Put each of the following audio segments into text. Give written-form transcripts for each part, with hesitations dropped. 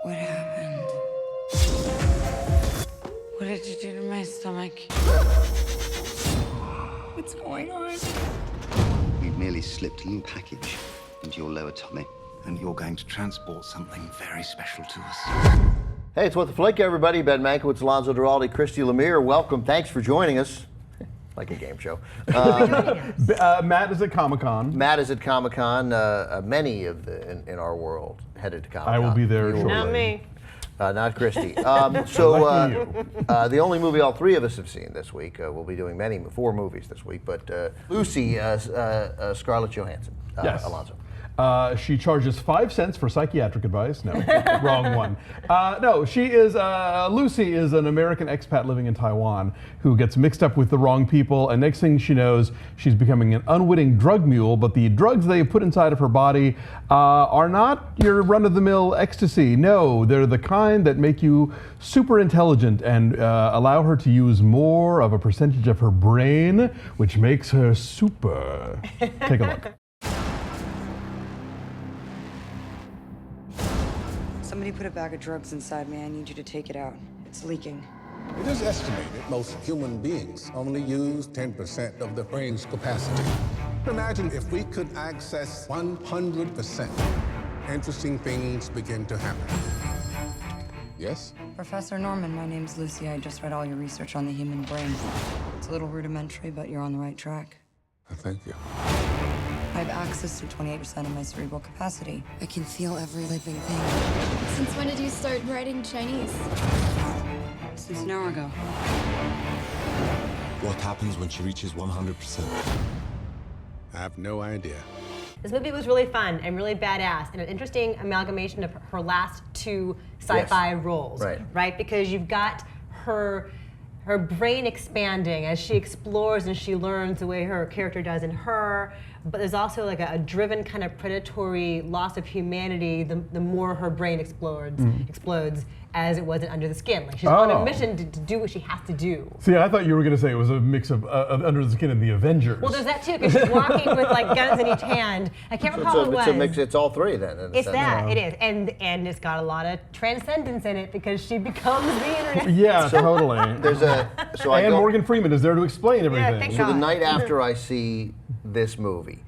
What happened? What did you do to my stomach? What's going on? We've merely slipped a little package into your lower tummy. And you're going to transport something very special to us. Hey, it's What the Flick, everybody. Ben Mankiewicz, Alonso, Duralde, Christy, Lemire. Welcome. Thanks for joining us. Like a game show. Matt is at Comic-Con. Matt is at Comic-Con. Many in our world headed to Comic-Con. I will be there You will shortly. be. Not me. Not Christy. Lucky The only movie all three of us have seen this week, we'll be doing four movies this week, but Lucy, Scarlett Johansson, Yes. Alonso. She charges 5 cents for psychiatric advice. No, wrong one. No, she is, Lucy is an American expat living in Taiwan who gets mixed up with the wrong people, and next thing she knows, she's becoming an unwitting drug mule, but the drugs they put inside of her body are not your run-of-the-mill ecstasy. No, they're the kind that make you super intelligent and allow her to use more of a percentage of her brain, which makes her super. Take a look. Somebody put a bag of drugs inside me. I need you to take it out. It's leaking. It is estimated most human beings only use 10% of their brain's capacity. Imagine if we could access 100%. Interesting things begin to happen. Yes? Professor Norman, my name's Lucy. I just read all your research on the human brain. It's a little rudimentary, but you're on the right track. Thank you. I have access to 28% of my cerebral capacity. I can feel every living thing. Since when did you start writing Chinese? Since an hour ago. What happens when she reaches 100%? I have no idea. This movie was really fun and really badass, and an interesting amalgamation of her last two sci-fi roles. Right. Because you've got her brain expanding as she explores and she learns the way her character does in Her, but there's also like a driven kind of predatory loss of humanity the more her brain explodes as it was in Under the Skin. Like she's on a mission to do what she has to do. See, I thought you were going to say it was a mix of Under the Skin and the Avengers. Well, there's that too, because she's walking with like guns in each hand. I can't recall what it was. It's a mix. It's all three then. in a It's sense. that, it is. And it's got a lot of transcendence in it because she becomes the internet. Yeah, totally. And Morgan Freeman is there to explain everything. thank So the God. night after I see this movie,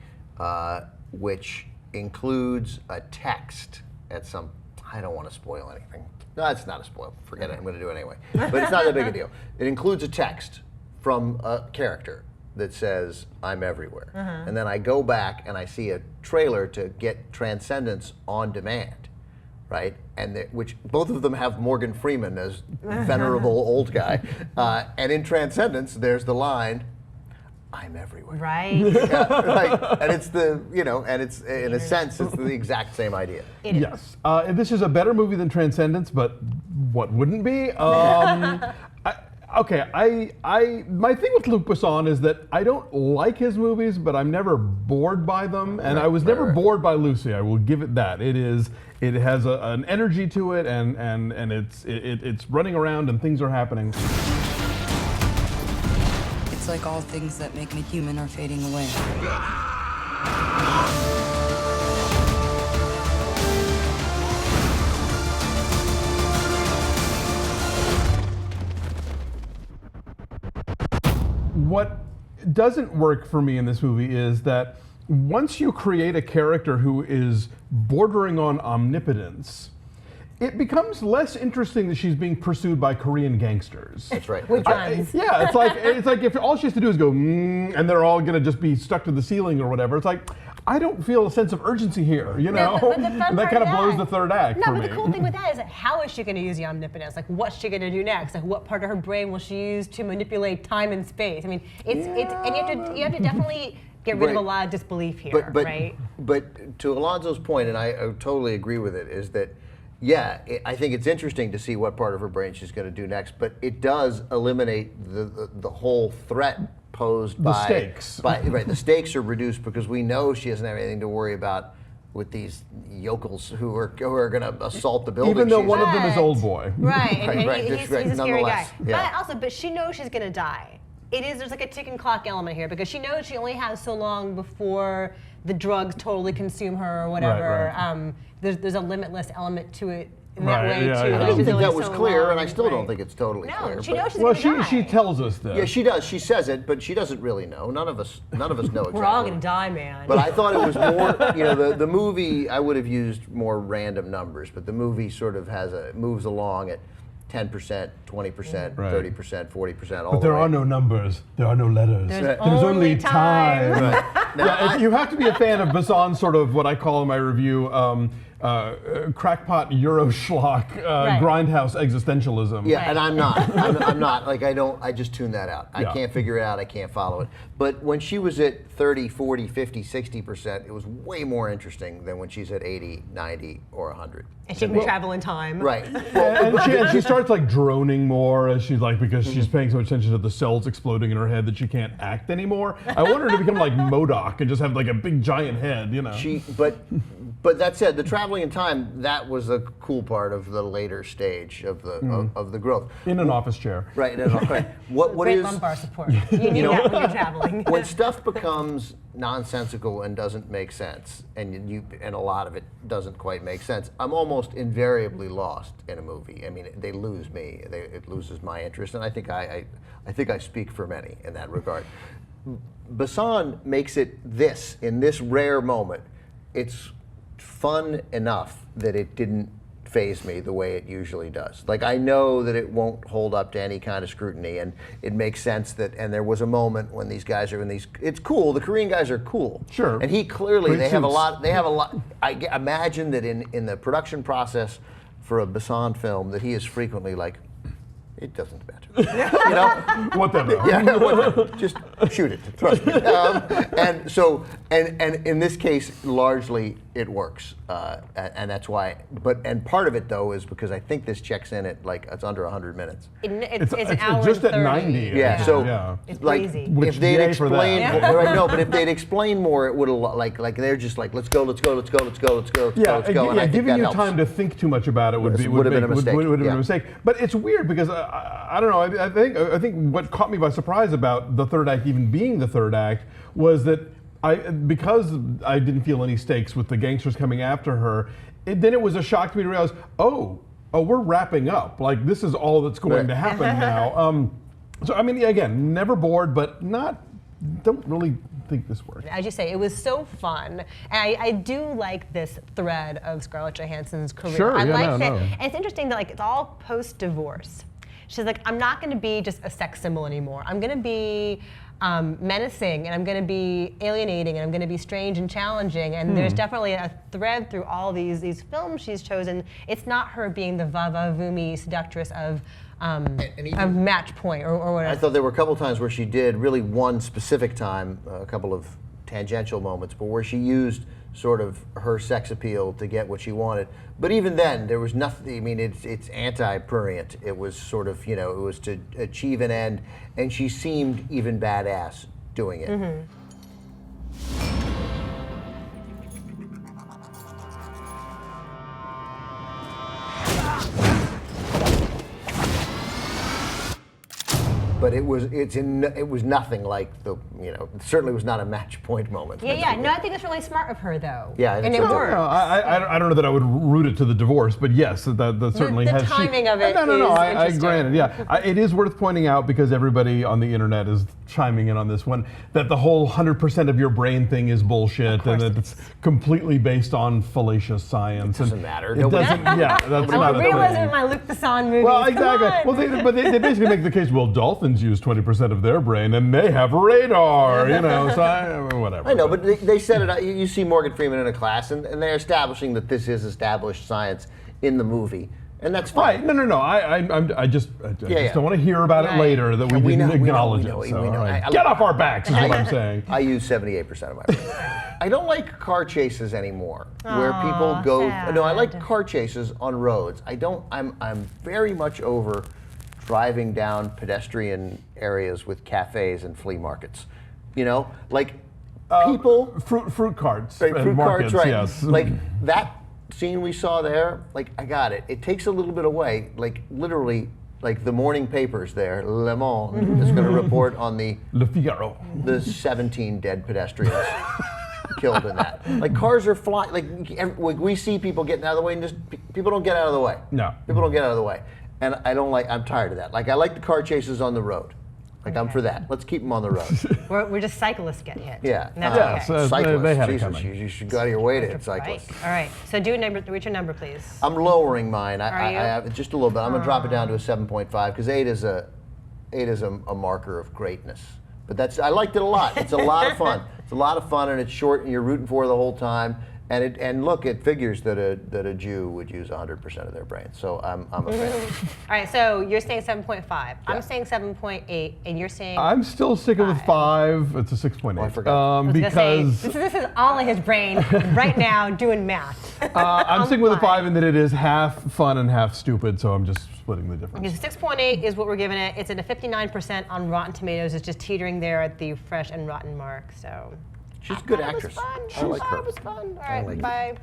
which includes a text at some, I don't want to spoil anything. No, it's not a spoil. Forget it. I'm going to do it anyway. But it's not that big a deal. It includes a text from a character that says, "I'm everywhere." And then I go back and I see a trailer to get Transcendence on demand, right? And which both of them have Morgan Freeman as venerable old guy. And in Transcendence, there's the line, "I'm everywhere." Right. Yeah, right. And it's and it's in a sense, it's the exact same idea. It is. Yes. This is a better movie than Transcendence, but what wouldn't be? My thing with Luc Besson is that I don't like his movies, but I'm never bored by them, and I was never bored by Lucy. I will give it that. It has an energy to it, and it's running around and things are happening. It's like all things that make me human are fading away. What doesn't work for me in this movie is that once you create a character who is bordering on omnipotence, it becomes less interesting that she's being pursued by Korean gangsters. That's right. With guns. Yeah, it's like if all she has to do is go, and they're all gonna just be stuck to the ceiling or whatever. It's like, I don't feel a sense of urgency here, you know? But the fun And part that kind of of blows that- the third act No, for but me. the cool thing with that is that how is she going to use the omnipotence? Like, what's she going to do next? Like, what part of her brain will she use to manipulate time and space? I mean, and you have to definitely get rid of a lot of disbelief here, right? But to Alonso's point, and I totally agree with it, is that I think it's interesting to see what part of her brain she's going to do next, but it does eliminate the whole threat posed by stakes. The stakes are reduced because we know she doesn't have anything to worry about with these yokels who are going to assault the building. Even though she's one in. of them is Old Boy. Right, and Right, he's a scary guy. nonetheless, yeah. But she knows she's going to die. There's like a ticking clock element here because she knows she only has so long before the drugs totally consume her or whatever. Right. There's a limitless element to it in that way too. I Like, didn't she's think only that was so clear, long, and I still don't right. think it's totally clear. No, she but- knows she's Well, gonna die. she tells us this. Yeah, she does. She says it, but she doesn't really know. None of us know exactly. We're all gonna die, man. But I thought it was more, the movie, I would have used more random numbers, but the movie sort of moves along at 10%, 20%, Right. 30%, 40%, all But the there way. are no numbers. There are no letters. There's only only time. Yeah, you have to be a fan of Bazan's sort of what I call in my review crackpot Euro schlock Right. grindhouse existentialism. Yeah, and I'm not. I'm not. Like, I just tune that out. I Yeah. can't figure it out. I can't follow it. But when she was at 30, 40, 50, 60%, it was way more interesting than when she's at 80, 90, or 100. And she can travel in time. Right. And she starts like droning more as she's like, because she's paying so much attention to the cells exploding in her head that she can't act anymore. I want her to become like MODOK and just have like a big giant head, you know. But that said, the traveling in time, that was a cool part of the later stage of the of the growth. In an office chair. Right. Right. What Great is lumbar support. You need that when you're traveling. when stuff becomes nonsensical and doesn't make sense, and a lot of it doesn't quite make sense, I'm almost invariably lost in a movie. I mean, they lose me. It loses my interest, and I think I speak for many in that regard. Bazan makes it in this rare moment, it's fun enough that it didn't faze me the way it usually does. Like, I know that it won't hold up to any kind of scrutiny, and it makes sense that, and there was a moment when these guys are in these, it's cool, the Korean guys are cool. Sure. And he clearly, Great they have a suits. lot, I imagine that in the production process for a Bazan film, that he is frequently like, it doesn't matter. You know? Whatever. Yeah, whatever. Just shoot it. Trust me. And so, and in this case, largely it works, and that's why. And part of it though is because I think this checks in at like it's under 100 minutes. It's an hour just and at 30. 90. Yeah. So, Yeah. It's like, crazy. Which, if they'd yay for that. explained, right, no, but if they'd explained more, it would have like they're just like let's go. Yeah, And I think giving that you helps. time to think too much about it would Would have been a mistake. Would have been Yeah. a mistake. But it's weird because I don't know. I think what caught me by surprise about the third act even being the third act was that because I didn't feel any stakes with the gangsters coming after her. Then it was a shock to me to realize, oh, we're wrapping up. Like, this is all that's going to happen now. So I mean, again, never bored, but don't really think this worked. As you say, it was so fun. And I do like this thread of Scarlett Johansson's career. Sure, I yeah, like no, that. no. And it's interesting that like it's all post-divorce. She's like, I'm not going to be just a sex symbol anymore. I'm going to be menacing, and I'm going to be alienating, and I'm going to be strange and challenging. And there's definitely a thread through all these films she's chosen. It's not her being the vava-vumi seductress of Match Point or whatever. I thought there were a couple times where she did really one specific time, a couple of tangential moments, but where she used sort of her sex appeal to get what she wanted. But even then, there was nothing. I mean, it's anti-prurient. It was sort of, it was to achieve an end, and she seemed even badass doing it. But it was nothing like it certainly was not a Match Point moment. Yeah. No, I think it's really smart of her, though. Yeah, I and think it so, too. works. No, I don't know that I would root it to the divorce, but yes, that certainly the has. timing of it No, is I interesting. granted, yeah. It is worth pointing out, because everybody on the internet is chiming in on this one, that the whole 100% of your brain thing is bullshit, and that it's completely based on fallacious science. It doesn't matter. It Nobody- doesn't. Yeah, that's I not want a realism thing. in my Luc Besson movies. Well, Come exactly. on. Well, but they basically make the case. Well, dolphins use 20% of their brain, and they have radar. So whatever. I know, but they said it. You see Morgan Freeman in a class, and they're establishing that this is established science in the movie, and that's fine. Right? No. I just Yeah. don't want to hear about it Right. later that we We didn't know, acknowledge we know, it. we know. All right. I- Get off our backs is what I'm saying. I use 78% of my brain. I don't like car chases anymore, where people go. No, I like sad. car chases on roads. I don't. I'm very much over driving down pedestrian areas with cafes and flea markets. Like people. Fruit carts. Right, and fruit markets, carts, right? Yes. Like that scene we saw there. Like, I got it. It takes a little bit away. Like, literally, like the morning papers there, Le Monde is going to report on the Le Figaro. 17 dead pedestrians. killed in that. Like cars are flying. Like we see people getting out of the way, and just people don't get out of the way. No. People don't get out of the way, and I don't like. I'm tired of that. Like I like the car chases on the road. Like I'm for that. Let's keep them on the road. We're just cyclists get hit. Yeah. And that's Yeah, okay. so Cyclists. they had it Jesus, coming. you should go out of your way to hit Right. cyclists. All right. So what's your number, please? I'm lowering mine. Are I you? have just a little bit. I'm gonna drop it down to a 7.5 because 8 is a marker of greatness. But I liked it a lot. It's a lot of fun. It's a lot of fun, and it's short, and you're rooting for it the whole time. And look, it figures that a Jew would use 100% of their brain. So I'm a fan. All right. So you're saying 7.5. I'm saying 7.8, and you're saying. I'm still sticking with 5. It's a 6.8. Oh, I forgot. I was gonna say, Because this is all in his brain right now doing math. I'm sticking with a 5 in that it is half fun and half stupid, so I'm just splitting the difference. Because 6.8 is what we're giving it. It's at a 59% on Rotten Tomatoes. It's just teetering there at the fresh and rotten mark. So. She's a good I thought actress. It was fun. I like her. It was fun. All I right. like her. Bye.